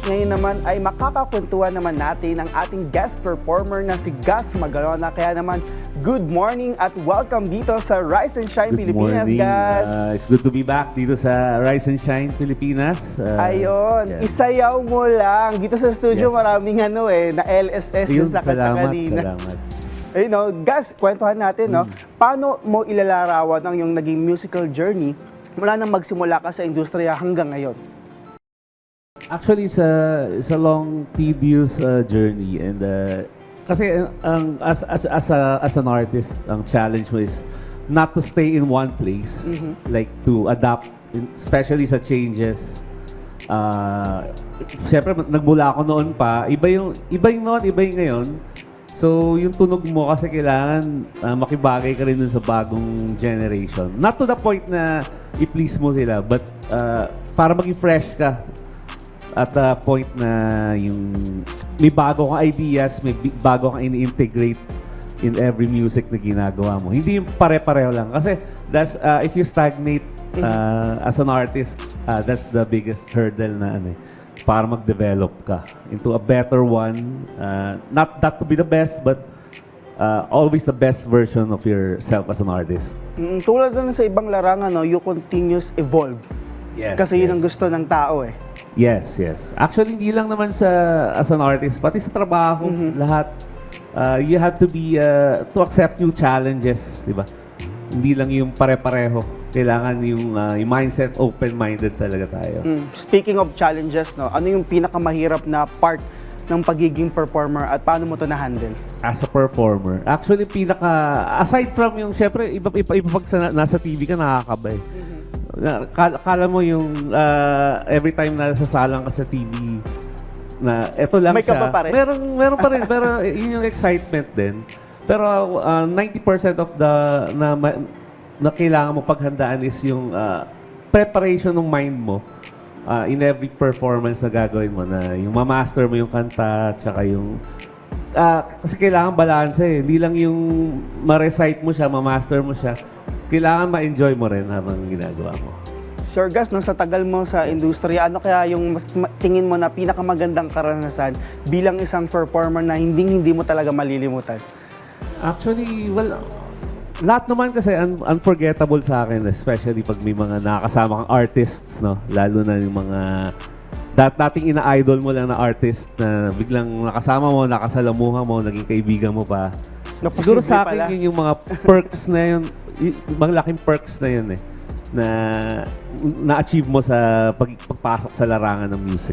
ngayon naman ay makakakwentuhan naman natin ang ating guest performer na si Gus Magalona. Kaya naman, good morning at welcome dito sa Rise and Shine Good Pilipinas, morning. Gus. It's good to be back dito sa Rise and Shine Pilipinas. Ayun, yeah. isayaw mo lang. Dito sa studio Yes. maraming na LSS Ayun, din sa kanta kanina. salamat. Gus, kwentuhan natin, paano mo ilalarawan ang yung naging musical journey mula nang magsimula ka sa industriya hanggang ngayon? Actually, it's a long, tedious journey. And kasi as an artist, ang challenge mo is not to stay in one place. Like to adapt, especially sa changes. Siyempre, nagmula ako noon pa. Iba yung noon, iba yung ngayon. So, yung tunog mo kasi kailangan makibagay ka rin dun sa bagong generation. Not to the point na i-please mo sila, but para maging fresh ka at the point na yung may bago kang ideas, may bago kang ini-integrate in every music na ginagawa mo. Hindi yung pare-pareho lang. Kasi that's, if you stagnate as an artist, that's the biggest hurdle na para mag-develop ka into a better one. Not that to be the best, but always the best version of yourself as an artist. Tulad na sa ibang larangan, you continuous evolve. Yes, Kasi yun ang yes. gusto ng tao eh. Yes. Actually, hindi lang naman as an artist, pati sa trabaho, lahat. You have to be, to accept new challenges, di ba? Hindi lang yung pare-pareho. Kailangan yung mindset, open-minded talaga tayo. Speaking of challenges, ano yung pinakamahirap na part ng pagiging performer at paano mo to na-handle? As a performer, actually, aside from yung, syempre, iba pag nasa TV ka, nakakabay. Kala mo yung every time na sasalang ka sa TV, na eto lang May siya. kaba pa rin? Meron pa rin, pero yun yung excitement din. Pero 90% of na kailangan mo paghandaan is yung preparation ng mind mo in every performance na gagawin mo, na yung ma-master mo yung kanta, tsaka yung kasi kailangan balance eh. Hindi lang yung ma-recite mo siya, ma-master mo siya. Kailangan ma-enjoy mo rin habang ginagawa mo. Sir Gus, sa tagal mo sa industriya, ano kaya yung tingin mo na pinakamagandang karanasan bilang isang performer na hindi mo talaga malilimutan? Actually, well, lahat naman kasi unforgettable sa akin, especially pag may mga nakakasama kang artists, no? Lalo na yung mga dating ina-idol mo lang na artist na biglang nakasama mo, nakasalamuha mo, naging kaibigan mo pa. Siguro sa akin yun yung mga perks na yun, malaking perks na yun eh, na na-achieve mo sa pagpasok sa larangan ng music.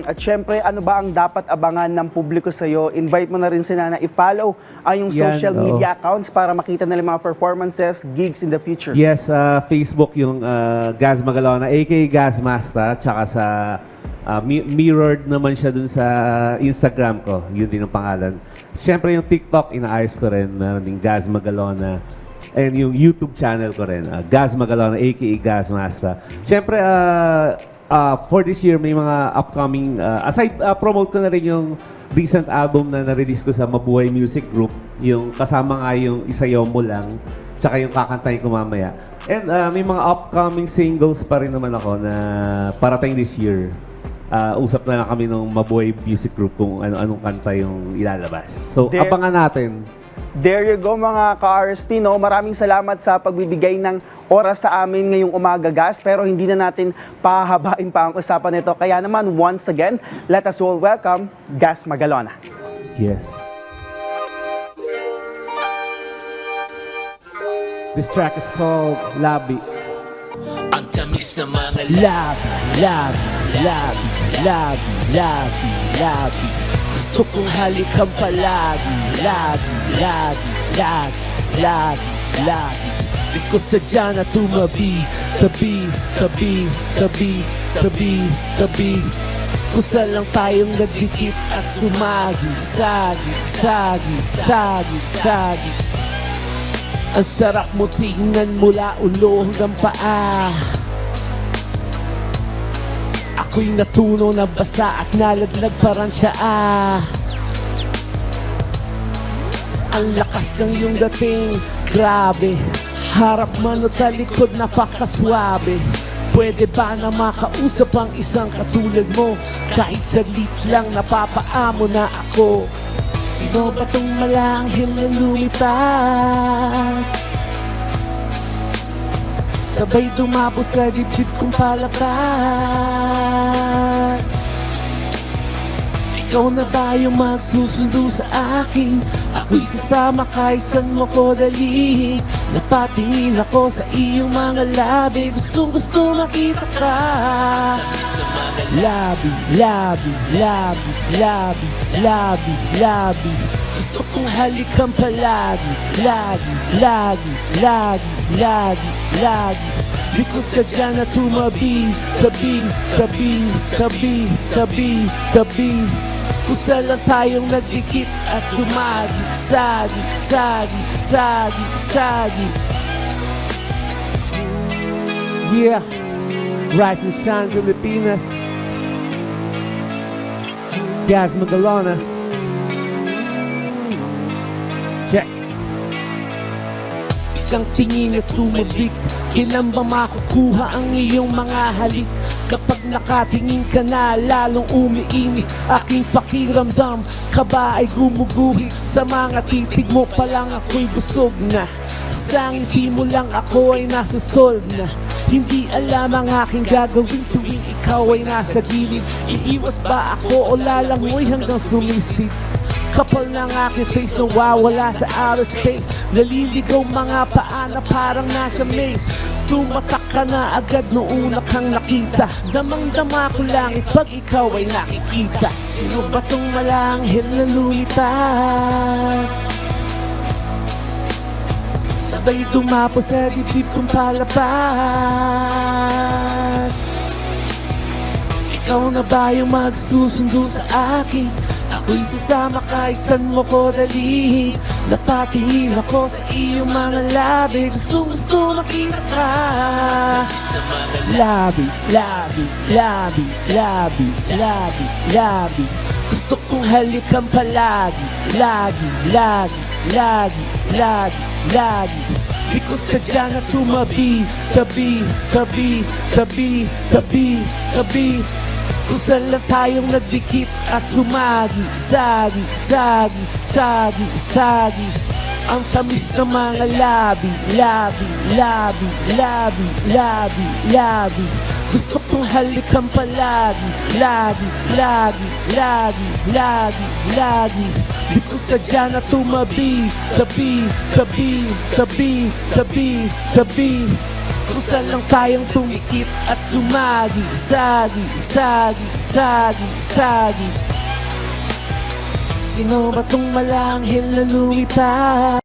At syempre, ano ba ang dapat abangan ng publiko sa'yo? Invite mo na rin sila na i-follow ang yung social media accounts para makita nila mga performances, gigs in the future. Yes, Facebook yung Gus Magalona, aka Gus Masta, tsaka sa mirrored naman siya dun sa Instagram ko. Yun din ang pangalan. Siyempre yung TikTok, inaayos ko rin. Meron din Gus Magalona. And yung YouTube channel ko rin, Gus Magalona, aka Gus Masta. Siyempre, for this year, may mga upcoming, aside, promote ko na rin yung recent album na na-release ko sa Mabuhay Music Group. Yung kasama nga yung Isayaw Mo Lang, tsaka yung Kakantay Ko Mamaya. And may mga upcoming singles pa rin naman ako na parating this year. Usap na lang kami ng Mabuhay Music Group kung anong kanta yung ilalabas. So, abangan natin. There you go mga ka-RST, Maraming salamat sa pagbibigay ng oras sa amin ngayong umaga, Gus. Pero hindi na natin pahabain pa ang usapan nito. Kaya naman, once again, let us all welcome Gus Magalona. Yes. This track is called Labi. Ang tamis na mga Labi. Gusto kong halikan palagi. Lagi. Di ko sadya na tumabi. Tabi. Kusa lang tayong nagdikit at sumagi. Sagi. Ang sarap mo tingnan mula ulo hanggang paa. Ako'y natunaw na basa at nalaglag parang tsaa. Ang lakas ng iyong dating, grabe. Harap man o talikod, napakaswabe. Pwede ba na makausap ang isang katulad mo? Kahit saglit lang napapaamo na ako. Sino ba tong malanghel na lumipad? Sabay dumabo sa dibdib kong palapad. Ikaw na ba yung magsusundo sa akin? Ako'y sasama kahit saan mo ko dalhin. Napatingin ako sa iyong mga labi. Gustong gusto makita ka. Labi, labi, labi, labi, labi, labi. Gusto kong halikan palagi. Lagi, lagi, lagi, lagi, lagi. Di ko sadya na tumabi. Tabi, tabi, tabi, tabi, tabi. Kusa lang tayong nagdikit at sumagi. Sagi, sagi, sagi, sagi. Yeah, Rise and Shine Pilipinas. Gaz Magalona. Check. Isang tingin at tumabik. Kailan ba makukuha ang iyong mga halik? Kapag nakatingin ka na, lalong umiinit aking pakiramdam. Ka ba ay gumuguhit? Sa mga titig mo pa lang ako'y busog na. Sa ngiti mo lang ako ay nasa solve na. Hindi alam ang aking gagawin tuwing ikaw ay nasa gilid. Iiwas ba ako o lalangoy hanggang sumisid? Kapal ng aking face na wawala sa outer space. Naliligaw mga paa na parang nasa maze. Tumatak ka na agad noong una kang nakita. Damang-dama ko langit pag ikaw ay nakikita. Sino ba tong malanghel na lumipad? Sabay dumapo sa dibdib kong palapad. Ikaw na ba yung magsusundo sa akin? Ako'y sasama kahit saan mo ko dalhin. Napatingin ako sa iyong mga labi. Gustong gusto makita ka. Labi, labi, labi, labi, labi, labi. Gusto kong halikan palagi. Lagi, lagi, lagi, lagi, lagi. Di ko sadya na tumabi. Tabi, tabi, tabi, tabi, tabi. Kung saan lang tayong nagdikit at sumagi. Sagi, sagi, sagi, sagi. Ang tamis ng mga labi. Labi, labi, labi, labi, labi. Gusto kong halikan palagi. Lagi, lagi, lagi, lagi, lagi. Di ko sadya na tumabi. Tabi, tabi, tabi, tabi, tabi. Kung saan lang tayong tumikit at sumagi. Sagi, sagi, sagi, sagi. Sino ba tong malanghel na lumipad?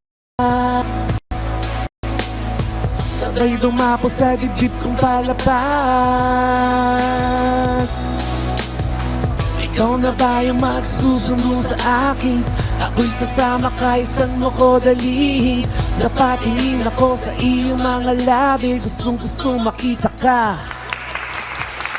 Sabay dumapo sa dibdib kong palapad. Ikaw na ba yung magsusundo sa akin? Ako'y sasama kahit saan mo ko dalhin. Napatingin ako sa iyong mga labi. Gustong gusto makita ka.